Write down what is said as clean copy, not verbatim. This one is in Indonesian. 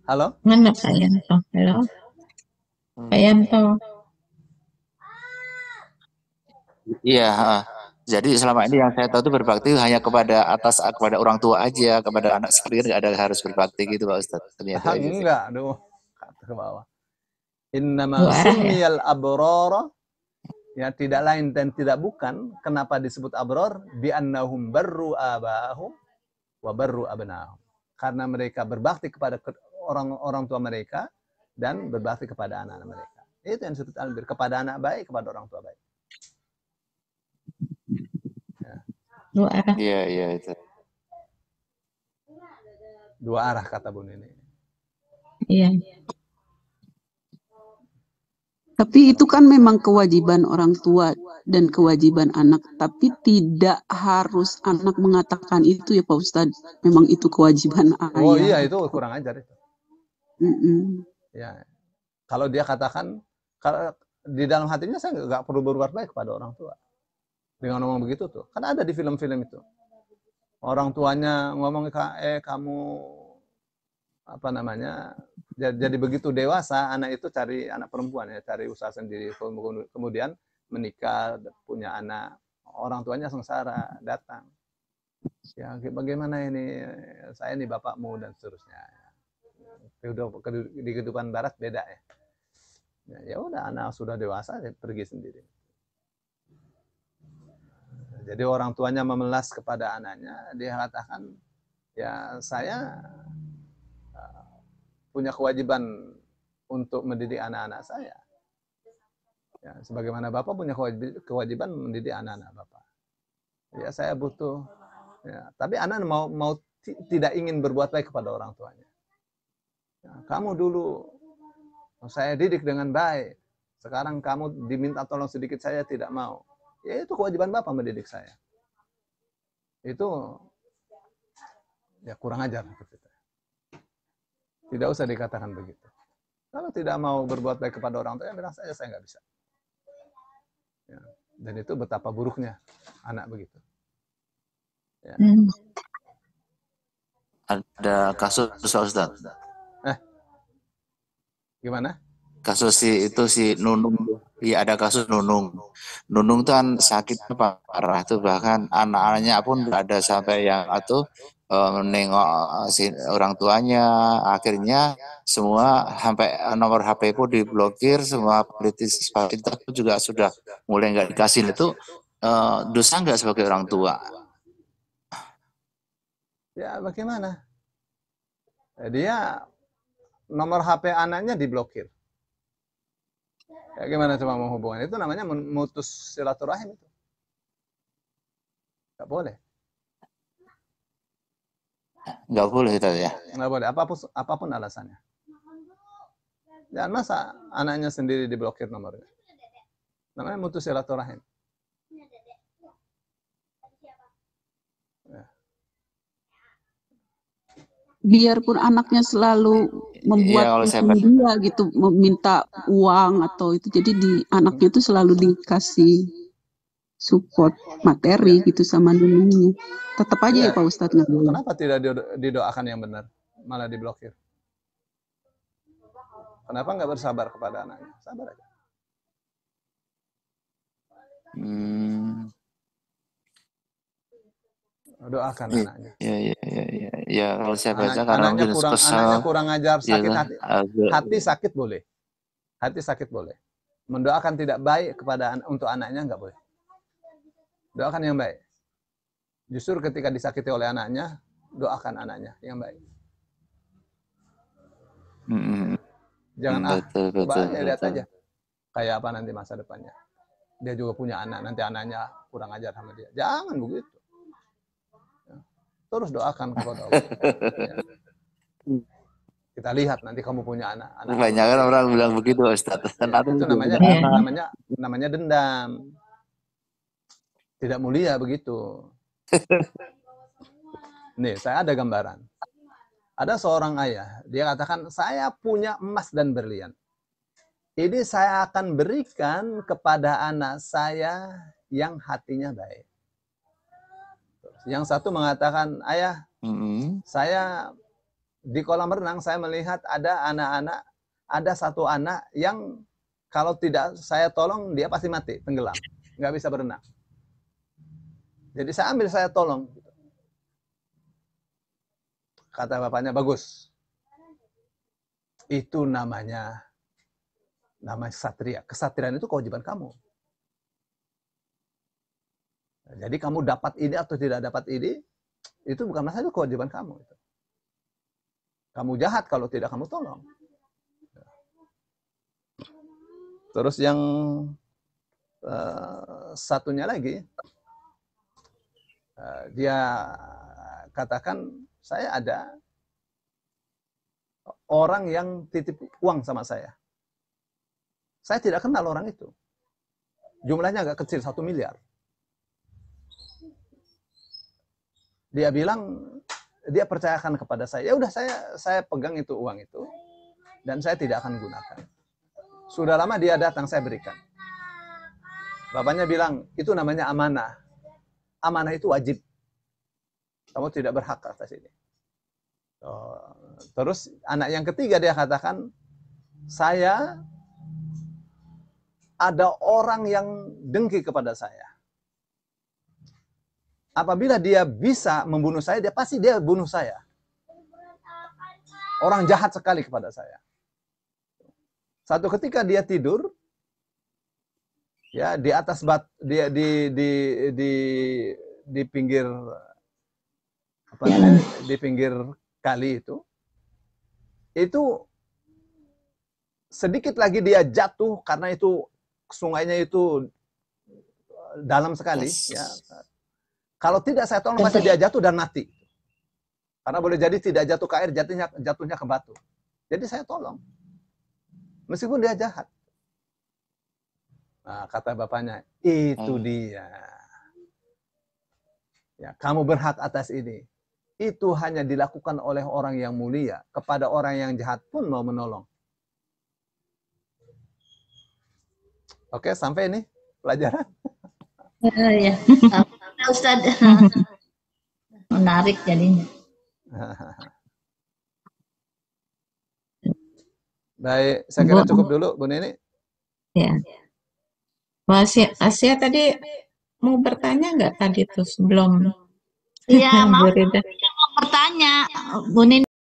Halo? Mana Pak Yanto? Halo, Pak Yanto. Iya, heeh. Jadi selama ini yang saya tahu itu berbakti hanya kepada orang tua aja, kepada anak sendiri nggak ada harus berbakti gitu Pak Ustadz. Ternyata aja sih. Enggak, aduh. Kata ke bawah. Innama Dua arah ya? summiyal abrara, ya tidak lain dan tidak bukan. Kenapa disebut abror? Bi'annahum barru abahum wa barru abnahum. Karena mereka berbakti kepada orang tua mereka dan berbakti kepada anak-anak mereka. Itu yang disebut albir. Kepada anak baik, kepada orang tua baik. Ya. Dua arah. Iya, iya itu. Dua arah kata Bun ini. Iya. Tapi itu kan memang kewajiban orang tua dan kewajiban anak. Tapi tidak harus anak mengatakan itu ya Pak Ustadz. Memang itu kewajiban Oh ayah. iya, itu kurang ajar itu. Ya, kalau dia katakan, kalau di dalam hatinya saya nggak perlu berbuat baik kepada orang tua. Dengan ngomong begitu tuh, kan ada di film-film itu. Orang tuanya ngomong, kamu apa namanya, jadi begitu dewasa, anak itu cari anak perempuan ya, cari usaha sendiri, kemudian menikah, punya anak, orang tuanya sengsara, datang. Ya, bagaimana ini, saya ini bapakmu dan seterusnya. Di kehidupan barat beda ya. Ya udah, anak sudah dewasa, pergi sendiri. Jadi orang tuanya memelas kepada anaknya, dia katakan, ya saya punya kewajiban untuk mendidik anak-anak saya. Ya, sebagaimana Bapak punya kewajiban mendidik anak-anak Bapak. Ya saya butuh. Ya, tapi anak mau tidak ingin berbuat baik kepada orang tuanya. Ya, kamu dulu saya didik dengan baik. Sekarang kamu diminta tolong sedikit, saya tidak mau. Ya itu kewajiban Bapak mendidik saya. Itu ya kurang ajar. Tidak usah dikatakan begitu. Kalau tidak mau berbuat baik kepada orang tua, bilang saya nggak bisa. Ya. Dan itu betapa buruknya anak begitu. Ya. Ada kasus Ustaz. Gimana? Kasus si Nunung. Iya ada kasus Nunung. Nunung tuh kan sakitnya parah tuh, bahkan anak-anaknya pun ada sampai yang menengok si orang tuanya. Akhirnya semua sampai nomor HP pun diblokir, semua politis pun juga sudah mulai nggak dikasih. Itu dosa nggak sebagai orang tua? Ya bagaimana? Dia nomor HP anaknya diblokir. Ya, gimana coba mau hubungan? Itu namanya memutus silaturahim itu. Gak boleh. Nggak boleh itu ya? Nggak boleh, apapun alasannya. Jangan masa anaknya sendiri diblokir nomornya. Namanya memutus silaturahim. Biarpun anaknya selalu membuat dia gitu, meminta uang atau itu, jadi anaknya itu selalu dikasih support materi gitu sama nunungnya. Tetap aja ya Pak Ustadz nggak boleh. Kenapa tidak didoakan yang benar, malah diblokir? Kenapa nggak bersabar kepada anaknya? Sabar aja. Doakan anaknya. Ya kalau saya baca karena mungkin kesal. Anaknya kurang ajar, sakit hati. Hati sakit boleh. Hati sakit boleh. Mendoakan tidak baik untuk anaknya nggak boleh. Doakan yang baik. Justru ketika disakiti oleh anaknya, doakan anaknya yang baik. Jangan betul, lihat aja kayak apa nanti masa depannya. Dia juga punya anak, nanti anaknya kurang ajar sama dia. Jangan begitu. Terus doakan kepada Allah. Ya. Kita lihat nanti kamu punya anak. Banyak kan orang bilang begitu Ustaz. Ya, itu namanya dendam. Tidak mulia begitu. Nih, saya ada gambaran. Ada seorang ayah, dia katakan, saya punya emas dan berlian. Ini saya akan berikan kepada anak saya yang hatinya baik. Yang satu mengatakan, ayah, saya Di kolam renang saya melihat ada anak-anak, ada satu anak yang kalau tidak saya tolong dia pasti mati, tenggelam, nggak bisa berenang. Jadi saya tolong. Kata bapaknya, bagus. Itu namanya kesatria. Kesatriaan itu kewajiban kamu. Jadi kamu dapat ini atau tidak dapat ini, itu bukan masalah, itu kewajiban kamu. Kamu jahat kalau tidak kamu tolong. Terus yang satunya lagi, dia katakan, saya ada orang yang titip uang sama saya. Saya tidak kenal orang itu. Jumlahnya agak kecil, 1 miliar. Dia bilang, dia percayakan kepada saya. Ya udah, saya pegang itu uang itu dan saya tidak akan gunakan. Sudah lama dia datang, saya berikan. Bapaknya bilang, itu namanya amanah. Amanah itu wajib. Kamu tidak berhak atas ini. Terus anak yang ketiga dia katakan, saya ada orang yang dengki kepada saya. Apabila dia bisa membunuh saya, dia bunuh saya. Orang jahat sekali kepada saya. Satu ketika dia tidur, ya di atas dia di pinggir di pinggir kali itu sedikit lagi dia jatuh karena itu sungainya itu dalam sekali. Ya. Kalau tidak saya tolong pasti dia jatuh dan mati. Karena boleh jadi tidak jatuh ke air, jatuhnya ke batu. Jadi saya tolong. Meskipun dia jahat. Nah, kata bapaknya, itu dia. Ya, kamu berhak atas ini. Itu hanya dilakukan oleh orang yang mulia. Kepada orang yang jahat pun mau menolong. Oke, sampai ini pelajaran. Ya, Ustaz. Menarik jadinya. Baik, saya kira cukup dulu, Bu Nini. Ya. Asia tadi mau bertanya nggak tadi tuh sebelum? Iya, mau bertanya, Bu Nini.